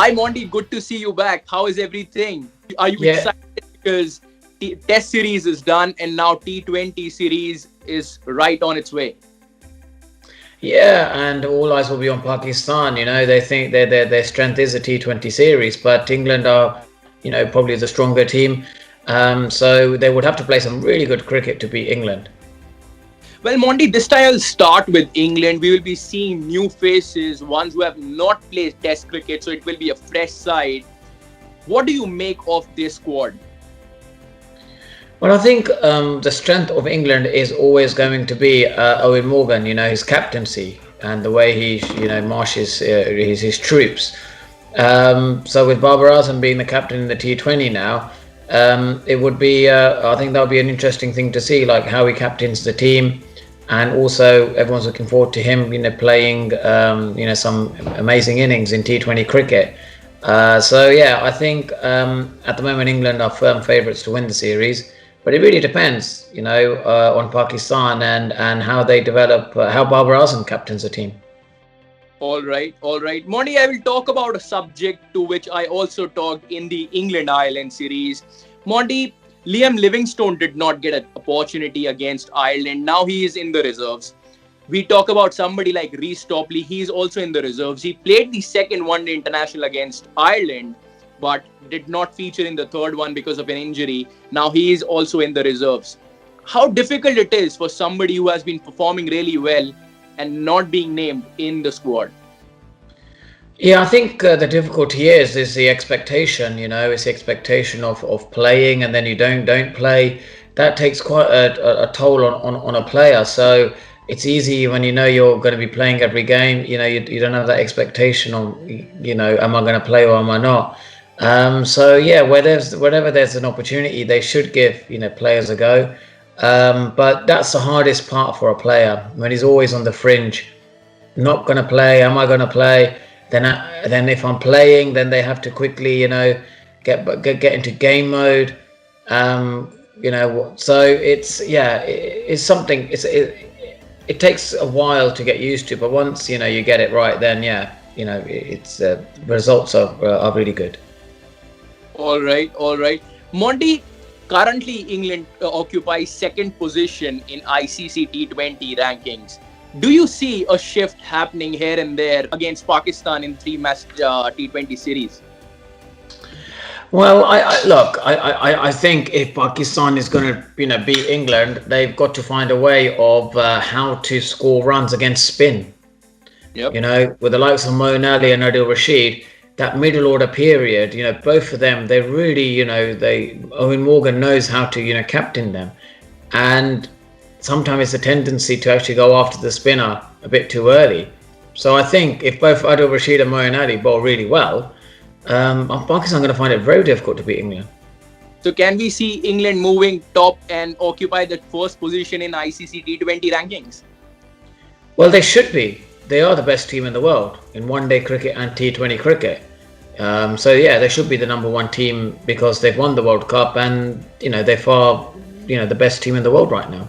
Hi Monty, good to see you back. How is everything? Are you Yeah, excited because Test series is done and now T20 series is right on its way? yeah, and all eyes will be on Pakistan. They think their strength is a T20 series, but England are, probably the stronger team. So they would have to play some really good cricket to beat England. Well, Monty, this time I'll start with England. We will be seeing new faces, ones who have not played Test cricket, so it will be a fresh side. What do you make of this squad? Well, I think the strength of England is always going to be Eoin Morgan. His captaincy and the way he, marshes his troops. So with Babar Azam being the captain in the T20 now, it would be. I think that would be an interesting thing to see, like how he captains the team, and also everyone's looking forward to him, playing, some amazing innings in T20 cricket. So yeah, I think at the moment England are firm favourites to win the series, but it really depends, on Pakistan and how they develop, how Babar Azam captains the team. All right, all right. Monty, I will talk about a subject to which I also talked in the England Ireland series. Monty, Liam Livingstone did not get an opportunity against Ireland. Now he is in the reserves. We talk about somebody like Reece Topley. He is also in the reserves. He played the second one day international against Ireland, but did not feature in the third one because of an injury. Now he is also in the reserves. How difficult it is for somebody who has been performing really well and not being named in the squad. Yeah, I think the difficulty is the expectation. It's the expectation of playing, and then you don't play. That takes quite a toll on a player. So it's easy when you're going to be playing every game. You don't have that expectation on, am I going to play or am I not? So yeah, whenever there's an opportunity, they should give players a go. But that's the hardest part for a player when he's always on the fringe. Not going to play. Am I going to play? Then if I'm playing, then they have to quickly, get into game mode. So it's something. It takes a while to get used to, but once you get it right, then it's results are really good. All right, all right. Monty, currently England occupies second position in ICC T20 rankings. Do you see a shift happening here and there against Pakistan in three-match T20 series? Well, I think if Pakistan is going to, beat England, they've got to find a way of how to score runs against spin. Yep. With the likes of Moeen Ali and Adil Rashid, that middle order period, both of them, they really, Eoin Morgan knows how to, captain them. And sometimes it's a tendency to actually go after the spinner a bit too early. So I think if both Adil Rashid and Moeen Ali bowl really well, Pakistan are going to find it very difficult to beat England. So can we see England moving top and occupy that first position in ICC T20 rankings? Well, they should be. They are the best team in the world in one-day cricket and T20 cricket. So yeah, they should be the number one team because they've won the World Cup and they're far the best team in the world right now.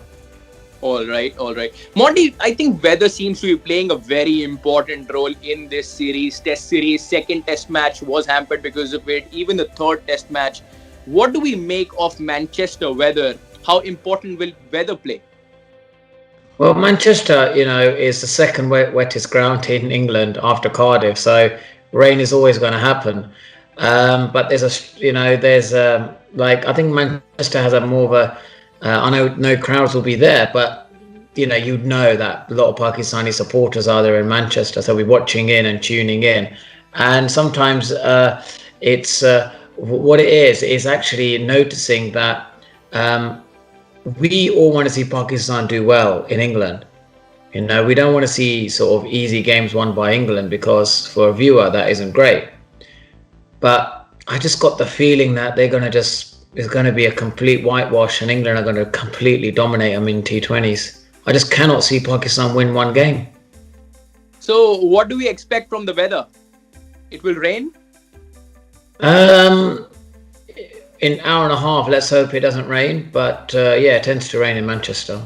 All right, all right. Monty, I think weather seems to be playing a very important role in this series. Test series, second test match was hampered because of it. Even the third test match. What do we make of Manchester weather? How important will weather play? Well, Manchester, is the second wettest ground in England after Cardiff, so rain is always going to happen. But I think Manchester has a more of a. I know no crowds will be there, but you'd know that a lot of Pakistani supporters are there in Manchester, so we're watching in and tuning in, and sometimes it's what it is actually noticing that we all want to see Pakistan do well in England. We don't want to see sort of easy games won by England because for a viewer that isn't great. But I just got the feeling that it's going to be a complete whitewash and England are going to completely dominate them in T20s. I just cannot see Pakistan win one game. So what do we expect from the weather? It will rain? In an hour and a half, let's hope it doesn't rain. But it tends to rain in Manchester.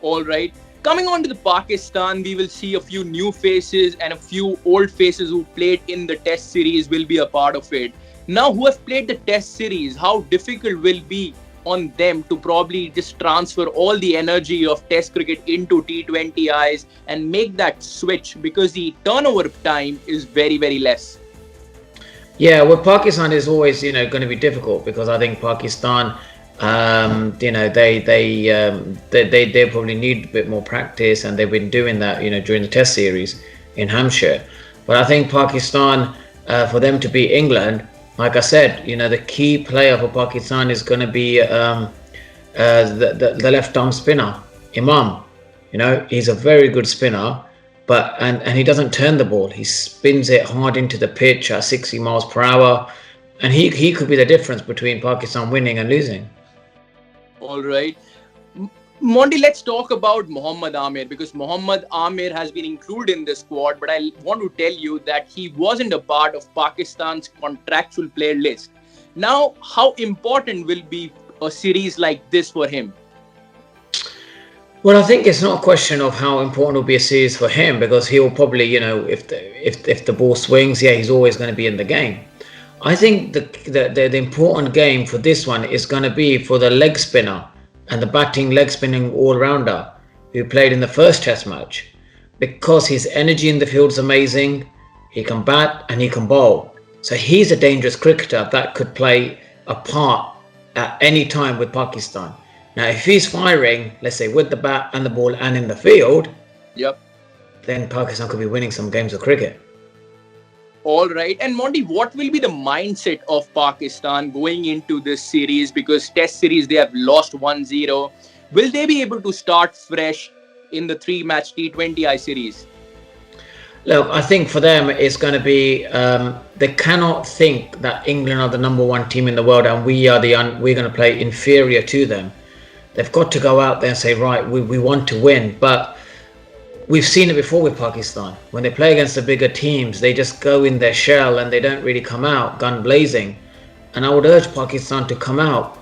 All right. Coming on to the Pakistan, we will see a few new faces and a few old faces who played in the Test series will be a part of it. Now, who have played the Test series, how difficult will be on them to probably just transfer all the energy of Test cricket into T20Is and make that switch, because the turnover time is very, very less. Yeah, well, Pakistan is always, going to be difficult because I think Pakistan, they probably need a bit more practice, and they've been doing that, during the Test series in Hampshire. But I think Pakistan, for them to beat England, like I said, the key player for Pakistan is going to be the left arm spinner, Imam. He's a very good spinner. But and he doesn't turn the ball. He spins it hard into the pitch at 60 miles per hour, and he could be the difference between Pakistan winning and losing. All right. Monty, let's talk about Mohammad Amir, because Mohammad Amir has been included in the squad, but I want to tell you that he wasn't a part of Pakistan's contractual player list. Now, how important will be a series like this for him? Well, I think it's not a question of how important will be a series for him, because he'll probably, if the ball swings, yeah, he's always going to be in the game. I think the important game for this one is going to be for the leg spinner and the batting leg spinning all-rounder who played in the first Test match, because his energy in the field is amazing. He can bat and he can bowl. So he's a dangerous cricketer that could play a part at any time with Pakistan. Now, if he's firing, let's say, with the bat and the ball and in the field, yep, then Pakistan could be winning some games of cricket. All right. And Monty, what will be the mindset of Pakistan going into this series? Because Test series, they have lost 1-0. Will they be able to start fresh in the 3-match T20I series? Look, I think for them, it's going to be, they cannot think that England are the number one team in the world and we're going to play inferior to them. They've got to go out there and say, right, we want to win. But we've seen it before with Pakistan. When they play against the bigger teams, they just go in their shell and they don't really come out gun blazing. And I would urge Pakistan to come out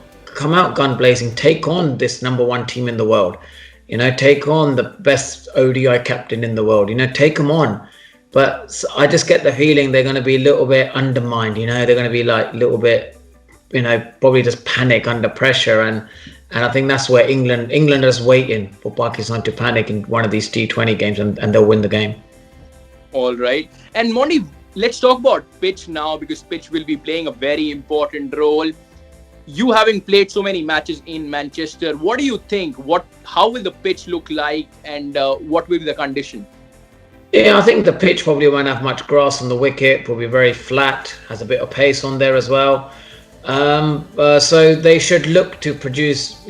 gun blazing, take on this number one team in the world. Take on the best ODI captain in the world. Take them on. But I just get the feeling they're going to be a little bit undermined. They're going to be like a little bit, probably just panic under pressure. And I think that's where England is waiting for Pakistan to panic in one of these T20 games, and they'll win the game. All right. And Monty, let's talk about pitch now, because pitch will be playing a very important role. You having played so many matches in Manchester, what do you think? How will the pitch look like, and what will be the condition? Yeah, I think the pitch probably won't have much grass on the wicket, probably very flat, has a bit of pace on there as well. So they should look to produce,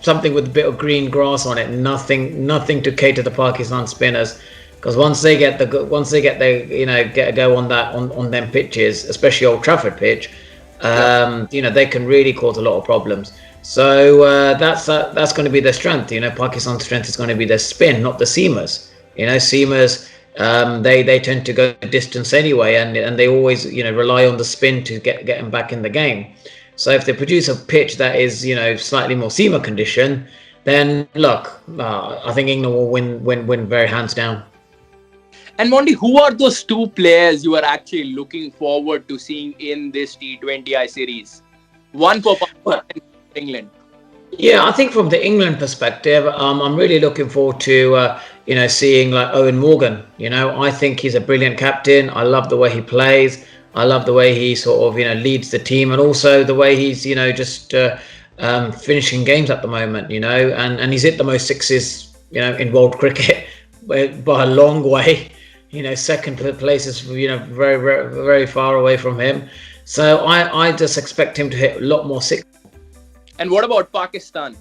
something with a bit of green grass on it. Nothing to cater the Pakistan spinners, because once they get get a go on that on them pitches, especially Old Trafford pitch, they can really cause a lot of problems. So that's going to be their strength. Pakistan's strength is going to be their spin, not the seamers. Seamers. They tend to go distance anyway, and they always rely on the spin to get them back in the game. So if they produce a pitch that is slightly more seamer condition, then look, I think England will win very hands down. And Monty, who are those two players you are actually looking forward to seeing in this T20I series? One for Pakistan and England. Yeah, I think from the England perspective, I'm really looking forward to seeing like Eoin Morgan. I think he's a brilliant captain. I love the way he plays. I love the way he sort of leads the team, and also the way he's just finishing games at the moment. And he's hit the most sixes in world cricket by a long way. Second place is very, very, very far away from him. So I just expect him to hit a lot more sixes. And what about Pakistan?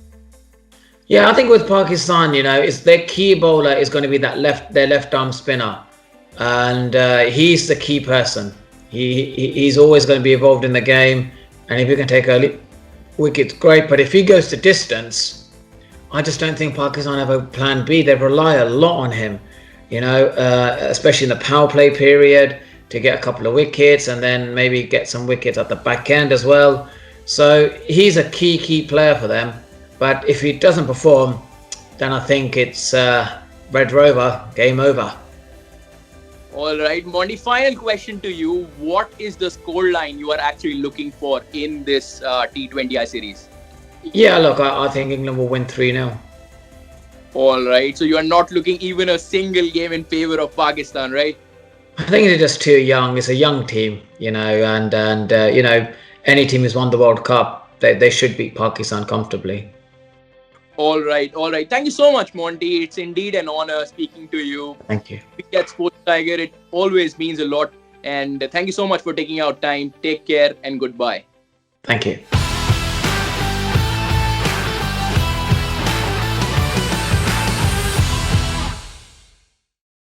Yeah, I think with Pakistan, it's their key bowler is going to be their left arm spinner, and he's the key person. He's always going to be involved in the game, and if he can take early wickets, great. But if he goes to distance, I just don't think Pakistan have a plan B. They rely a lot on him, especially in the power play period, to get a couple of wickets, and then maybe get some wickets at the back end as well. So he's a key player for them. But if he doesn't perform, then I think it's Red Rover, game over. All right, Monty, final question to you. What is the scoreline you are actually looking for in this T20I series? Yeah, look, I think England will win 3-0. All right, so you are not looking even a single game in favor of Pakistan, right? I think they're just too young. It's a young team, and any team who's won the World Cup, they should beat Pakistan comfortably. All right, all right. Thank you so much, Monty. It's indeed an honor speaking to you. Thank you. At SportsTiger, it always means a lot. And thank you so much for taking out time. Take care and goodbye. Thank you.